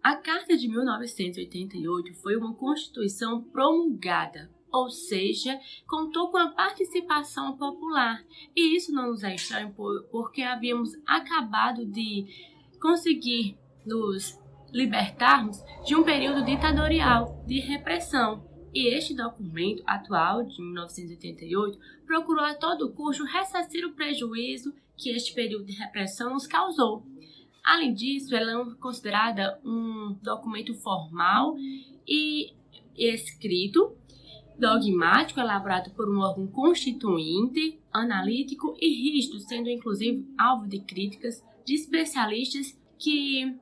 A Carta de 1988 foi uma Constituição promulgada, ou seja, contou com a participação popular. E isso não nos é estranho porque havíamos acabado de conseguir nos libertarmos de um período ditatorial de repressão. E este documento atual, de 1988, procurou a todo custo ressarcir o prejuízo que este período de repressão nos causou. Além disso, ela é considerada um documento formal e escrito, dogmático, elaborado por um órgão constituinte, analítico e rígido, sendo inclusive alvo de críticas de especialistas que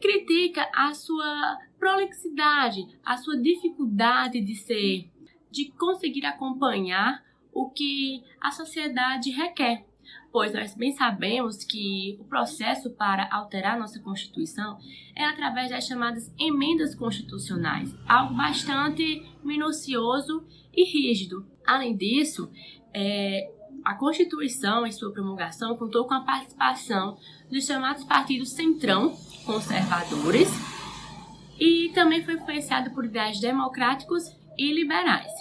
critica a sua prolixidade, a sua dificuldade de conseguir acompanhar o que a sociedade requer. Pois nós bem sabemos que o processo para alterar nossa Constituição é através das chamadas emendas constitucionais, algo bastante minucioso e rígido. Além disso, a Constituição, em sua promulgação, contou com a participação dos chamados partidos centrão conservadores e também foi influenciado por ideais democráticos e liberais.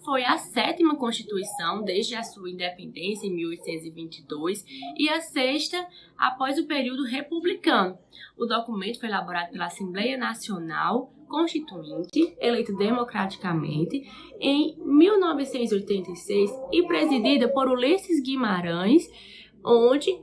Foi a 7ª Constituição desde a sua independência em 1822 e a 6ª após o período republicano. O documento foi elaborado pela Assembleia Nacional Constituinte, eleita democraticamente, em 1986 e presidida por Ulisses Guimarães, onde,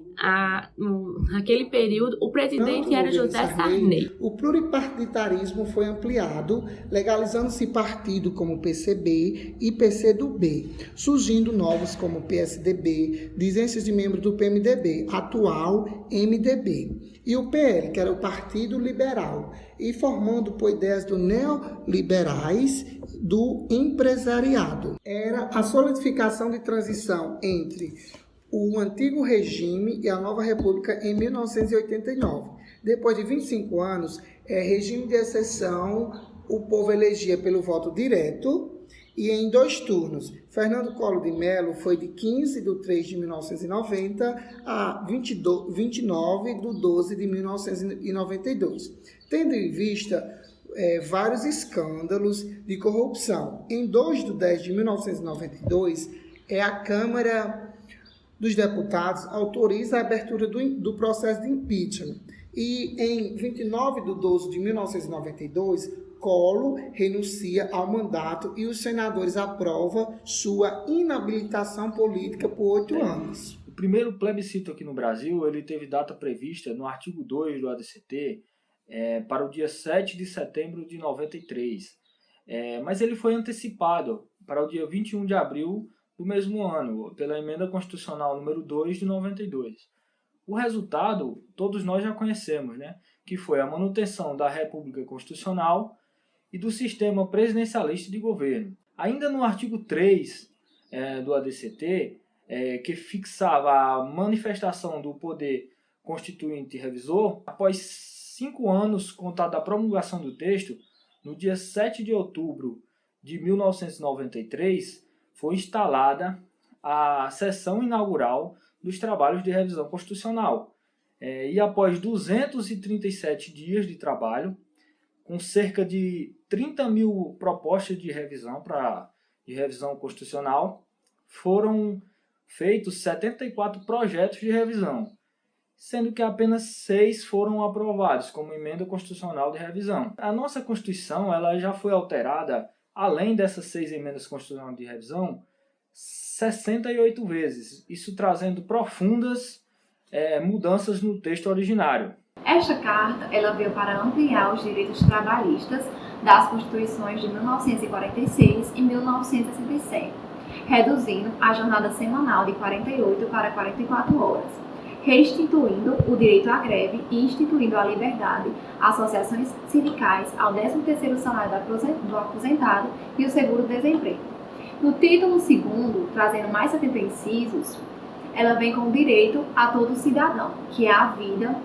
naquele período, o presidente era José Sarney. O pluripartiditarismo foi ampliado, legalizando-se partido como o PCB e PCdoB, surgindo novos como o PSDB, dizem-se de membros do PMDB, atual MDB, e o PL, que era o Partido Liberal, e formando por ideias do neoliberais do empresariado. Era a solidificação de transição entre o antigo regime e a nova república em 1989. Depois de 25 anos, regime de exceção, o povo elegia pelo voto direto e em 2 turnos. Fernando Collor de Mello foi de 15 de 3 de 1990 a 29 de 12 de 1992, tendo em vista vários escândalos de corrupção. Em 2 de 10 de 1992, a Câmara dos Deputados autoriza a abertura do processo de impeachment. E em 29 de 12 de 1992, Collor renuncia ao mandato e os senadores aprovam sua inabilitação política por 8 anos. O primeiro plebiscito aqui no Brasil ele teve data prevista no artigo 2 do ADCT para o dia 7 de setembro de 93, mas ele foi antecipado para o dia 21 de abril do mesmo ano, pela Emenda Constitucional número 2 de 92. O resultado, todos nós já conhecemos, que foi a manutenção da República Constitucional e do sistema presidencialista de governo. Ainda no artigo 3 do ADCT, que fixava a manifestação do poder constituinte e revisor, após 5 anos contado da promulgação do texto, no dia 7 de outubro de 1993, foi instalada a sessão inaugural dos trabalhos de revisão constitucional. E após 237 dias de trabalho, com cerca de 30 mil propostas de revisão constitucional, foram feitos 74 projetos de revisão, sendo que apenas 6 foram aprovados como emenda constitucional de revisão. A nossa Constituição ela já foi alterada, além dessas 6 emendas constitucionais de revisão, 68 vezes, isso trazendo profundas mudanças no texto originário. Esta carta ela veio para ampliar os direitos trabalhistas das Constituições de 1946 e 1967, reduzindo a jornada semanal de 48 para 44 horas, restituindo o direito à greve e instituindo a liberdade, associações sindicais ao 13º salário do aposentado e o seguro-desemprego. No título 2º, trazendo mais 70 incisos, ela vem com o direito a todo cidadão, que é a vida,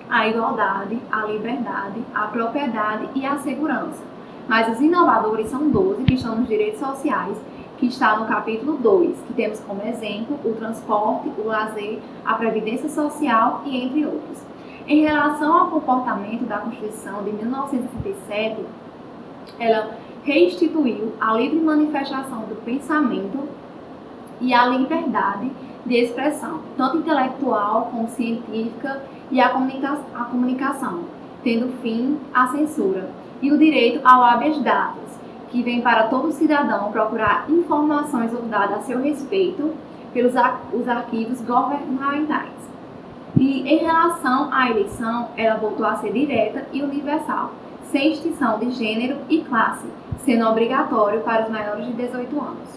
a igualdade, a liberdade, a propriedade e a segurança. Mas os inovadores são 12 que estão nos direitos sociais, que está no capítulo 2, que temos como exemplo o transporte, o lazer, a previdência social e entre outros. Em relação ao comportamento da Constituição de 1967, ela reinstituiu a livre manifestação do pensamento e a liberdade de expressão, tanto intelectual como científica, e a comunicação, tendo fim a censura, e o direito ao habeas datus, que vem para todo cidadão procurar informações ou dados a seu respeito pelos os arquivos governamentais. E em relação à eleição, ela voltou a ser direta e universal, sem distinção de gênero e classe, sendo obrigatório para os maiores de 18 anos.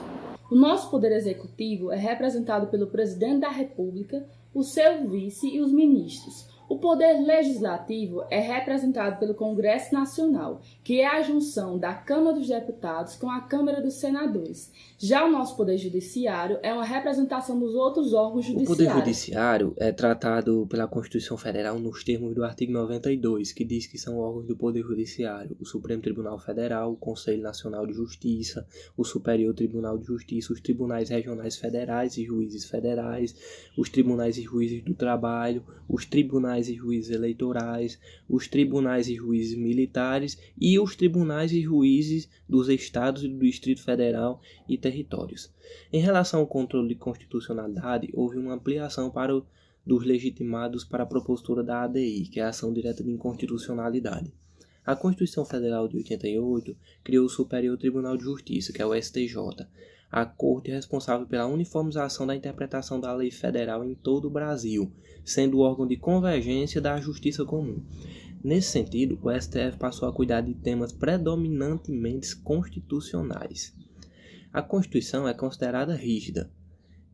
O nosso Poder Executivo é representado pelo Presidente da República, o seu vice e os ministros. O Poder Legislativo é representado pelo Congresso Nacional, que é a junção da Câmara dos Deputados com a Câmara dos Senadores. Já o nosso Poder Judiciário é uma representação dos outros órgãos judiciários. O Poder Judiciário é tratado pela Constituição Federal nos termos do artigo 92, que diz que são órgãos do Poder Judiciário: o Supremo Tribunal Federal, o Conselho Nacional de Justiça, o Superior Tribunal de Justiça, os tribunais regionais federais e juízes federais, os tribunais e juízes do trabalho, os tribunais e juízes eleitorais, os tribunais e juízes militares e os tribunais e juízes dos estados e do Distrito Federal e territórios. Em relação ao controle de constitucionalidade, houve uma ampliação dos legitimados para a propositura da ADI, que é a Ação Direta de Inconstitucionalidade. A Constituição Federal de 88 criou o Superior Tribunal de Justiça, que é o STJ, a corte responsável pela uniformização da interpretação da lei federal em todo o Brasil, sendo o órgão de convergência da justiça comum. Nesse sentido, o STF passou a cuidar de temas predominantemente constitucionais. A Constituição é considerada rígida,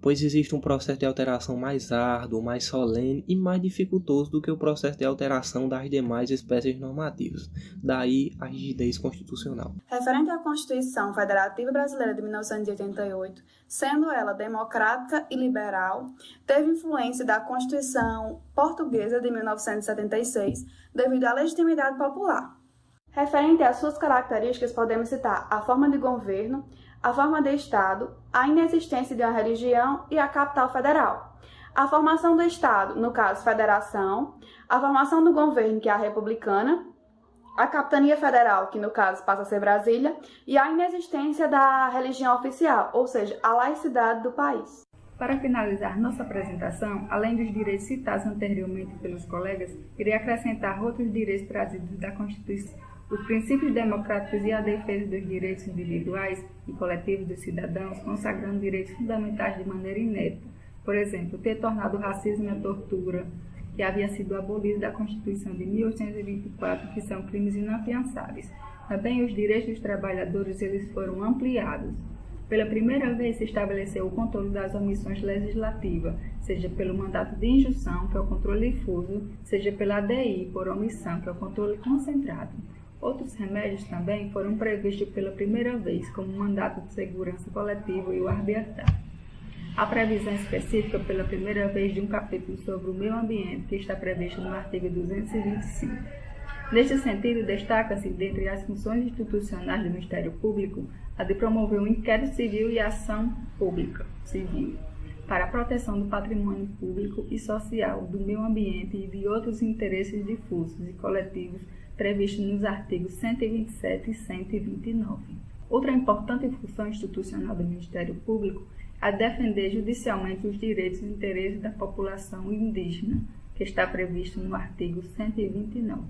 pois existe um processo de alteração mais árduo, mais solene e mais dificultoso do que o processo de alteração das demais espécies normativas. Daí a rigidez constitucional. Referente à Constituição Federativa Brasileira de 1988, sendo ela democrática e liberal, teve influência da Constituição Portuguesa de 1976 devido à legitimidade popular. Referente às suas características, podemos citar a forma de governo, a forma de Estado, a inexistência de uma religião e a capital federal. A formação do Estado, no caso federação, a formação do governo, que é a republicana, a capitania federal, que no caso passa a ser Brasília, e a inexistência da religião oficial, ou seja, a laicidade do país. Para finalizar nossa apresentação, além dos direitos citados anteriormente pelos colegas, irei acrescentar outros direitos trazidos da Constituição. Os princípios democráticos e a defesa dos direitos individuais e coletivos dos cidadãos, consagrando direitos fundamentais de maneira inédita. Por exemplo, ter tornado o racismo e a tortura, que havia sido abolido da Constituição de 1824, que são crimes inafiançáveis. Também os direitos dos trabalhadores eles foram ampliados. Pela primeira vez se estabeleceu o controle das omissões legislativas, seja pelo mandato de injunção, que é o controle difuso, seja pela ADI, por omissão, que é o controle concentrado. Outros remédios também foram previstos pela primeira vez, como o mandato de segurança coletivo e o habeas datus. A previsão específica pela primeira vez de um capítulo sobre o meio ambiente, que está previsto no artigo 225. Neste sentido, destaca-se, dentre as funções institucionais do Ministério Público, a de promover um inquérito civil e ação pública civil para a proteção do patrimônio público e social, do meio ambiente e de outros interesses difusos e coletivos previsto nos artigos 127 e 129. Outra importante função institucional do Ministério Público é defender judicialmente os direitos e interesses da população indígena, que está previsto no artigo 129.